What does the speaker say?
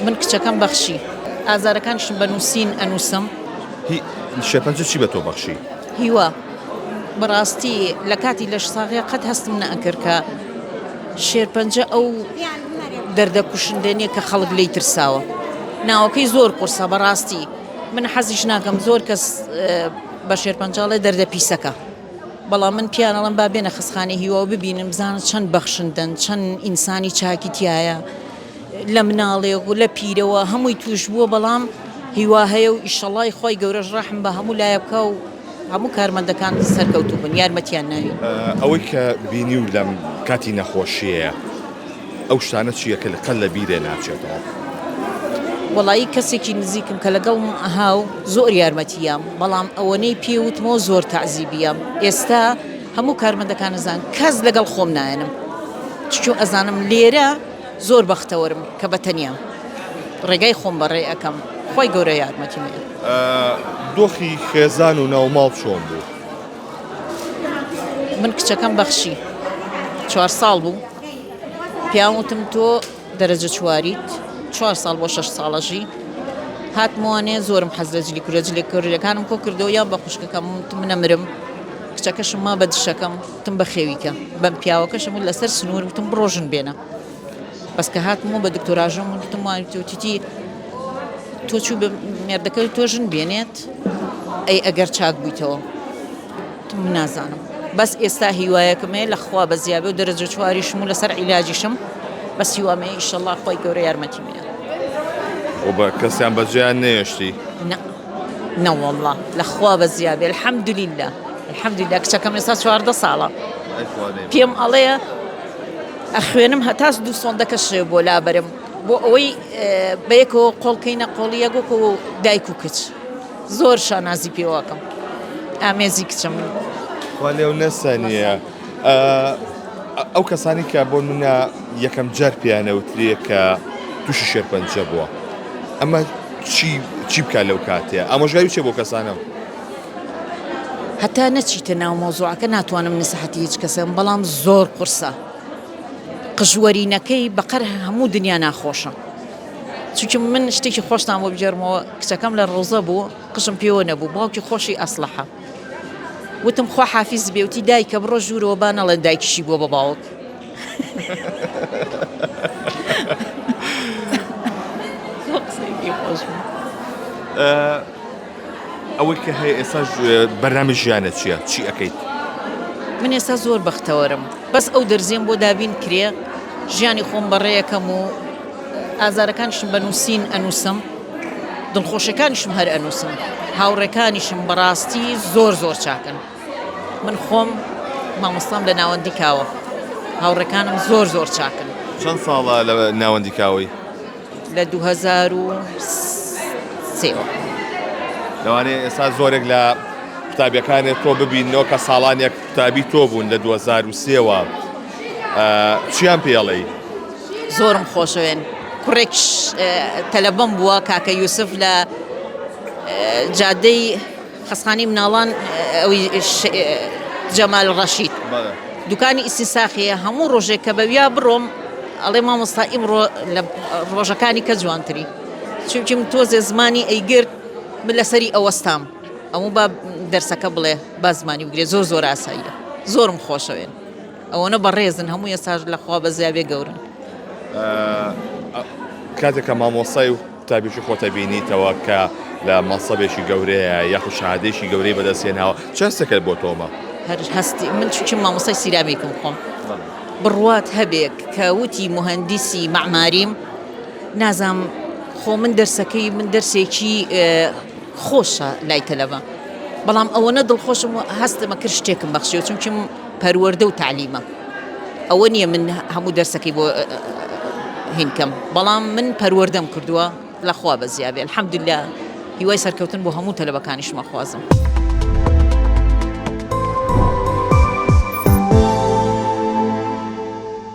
من کچەکەم بەخشی ئازارەکانیشم بە نووسین ئەنووسم. شێرپەنجە چی بە تۆ بەخشی؟ هیوا بەڕاستی لە کاتی لەش ساغەیە قەت هەستم نەئەکرد کە شێرپەنجە ئەو دەردە کوشندێنیە کە خەڵک لێی ترساوە. ناوەکەی زۆر قورسە بەڕاستی من حەزیش ناکەم زۆر کەس بە شێرپەنجاڵێ دەردە پیسەکە، بەڵام من پیانەڵم با بێنە خستخانەی هیوا و ببینم بزانن چەند بەخشندن، چەند ئینسانی چاکی تایە لە مناڵێک و لە پیرەوە هەمووی توش بووە، بەڵام هیوا هەیە و ئیشەڵای خۆی گەورەش ڕەحم بە هەموو لایە بکە و هەموو کارمەندەکان سەرکەوتوو بن یارمەتیان ناوی. ئەوەی کە بینی و لەم کاتی نەخۆشیەیە ئەو شتانە چییە کە قەت لە بیرێ ناچێتەوە؟ وەڵایی کەسێکی نزیکم کە لەگەڵم ئەهاو زۆر یارمەتیام، بەڵام ئەوەنەی پێوتمەوە زۆر تەعزیبیام. ئێستا هەموو کارمەندەکان ئەزان کەس لەگەڵ خۆم نایەنم، چون ئەزانم لێرە زۆر بەختەوەرم کە بەتەنیام ڕێگای خۆم بەڕێ ئەەکەم. خۆی گەورە یارمەتی مێ. دۆخی خێزان و ناوماڵ چۆن بوو؟ من کچەکەم بەخشی 4 ساڵ بوو، پیاوتم تۆ دەرەجە چواریت، 4 ساڵ بۆ 6 ساڵەژی هاتموانێ زۆرم حەز لە جلی کوورەجلێ کوڕەکانم کۆ کردەوە یان بە خوشکەکەم منەمرم، کچەکەشم ما بە دشەکەم تم بە خێویکە بەم پیاوەکەشم لەسەر سنوور وتم بڕۆژن بێنە، بەس کە هاتمەوە بە دکتۆراژەم وتم وایتیتی تۆ چوو بە مێردەکەی تۆژن بێنێت ئەی ئەگەر چاک بوویتەوە من نازانم. بەس ئێستا هیوایەکەمێ لە خوا بە زیابێ و دەرەجە چواریشم و لەسەر عیلاجیشم، بەس هیوامێ ئیشەڵڵا خۆی گەورە یارمەتی منە. و بە کەسیان بەجێیان نێشتی؟ نەوەڵڵا لە خوا بە زیابێ الحەمدولیلا الحەمدولیلا کچەکەم ئێستا 14 ساڵە پێم ئەڵەیە ئەخوێنم هەتاس 2 سۆندەکە شێ بۆ لابەرم بۆ ئەوەی بەیەکەوە قۆڵکەینە قۆڵیە گۆکە و دایک و کچ زۆر شانازی پێوەکەم ئامێزی کچم. وا لێو نەسەنیە ئەو کەسانی کە بۆ منە یەکەم جار پیانەوتریە کە تووشی شێرپەنجە بووە ئەمە چی بکات لەو کاتەیە؟ ئامۆژگاری چێ بۆ کەسانە؟ هەتا نەچیتە ناو مۆزوعەکە ناتوانم نسەحەتی هیچ کەسم، بەڵام زۆر قورسە. قژوەرینەکەی بەقەر هەموو دنیا ناخۆشە، چونکە من شتێکی خۆشتان بۆ بجێرمەوە کچەکەم لە ڕۆزە بوو قژم پێوە نەبوو، باوکی خۆشی ئەسلحە وتم خوا حافیز بێوتی دایکە بڕۆ ژوورەوە با نەڵێن دایکیشی بۆ بە باوک. ئەوەی کە هەیە ئێستا بەرنامە ژیانە چییە؟ چی ئەەکەیت؟ من ئێستا زۆر بەختەوەرم، بەس ئەو دەرزێم بۆ دابین کرێ ژیانی خۆم بەڕێیەکەم و ئازارەکانیشم بە نووسین ئەنووسم، دڵخۆشەکانیشم هەر ئەنووسم، هاوڕێکانیشم بەڕاستی زۆر زۆر چاکن. من خۆم مامۆستام لە ناوەندی کاوە، هاوڕێکانم زۆر زۆر چاکن. چەند ساڵە لە ناوەندی کاوەی؟ لە 2003. لەوانەیە ئێستا زۆرێک لە قوتابیەکانێت تۆ ببینەوە کە ساڵانێک قوتابی تۆ بوون لە 2003ەوە چیان پێڵێی؟ زۆرم خۆشەوێن. کوڕێک تەلەبەم بووە کاکە یوسف لە جادەی خەسخانەی مناڵان ئەوی جەمال ڕەشید دوکانی ئیسیساخیە، هەموو ڕۆژێک کە بەویا بڕۆم ئەڵێ مامۆستا ئیمڕۆ لە ڕۆژەکانی کە جوانتری، چونکی من تۆزێ زمانی ئەیگرت من لەسەری ئەوەستام ئەموو با دەرسەکە بڵێ با زمانی بگرێ زۆر زۆر ئاساییە، زۆرم خۆشەوێن ئەوەنە بەڕێزن هەموو ێساژ لە خوا بە زیابێ گەورن. کاتێککە مامۆسای و قوتابیشی خۆتە بینیتەوە کە لە مەنسەبێکی گەورەیە یاخود شەهادەیەکی گەورەی بەدەستێناوە چ هەستێکت بۆ تۆمە؟ هەر هەستی من چونکی مامۆسای سیرامێکم خۆم بڕوات هەبێک کە وتی مهندسی معماریم نازام خۆ من دەرسەکەی من دەرسێکی خۆشە لای تەلەبە، بەڵام ئەوەنە دڵخۆشم هەستمە کرد شتێکم بەخشیەوە چونکی پەروەردە و تعلیمە ئەوە نییە من هەموو دەرسەکەی بۆ هینکەم، بەڵام من پەروەردەم کردووە لە خوا بە زیابێ الحەمدوللا هیوای سەرکەوتن بۆ هەموو تەلەبەکانیشمە خوازم.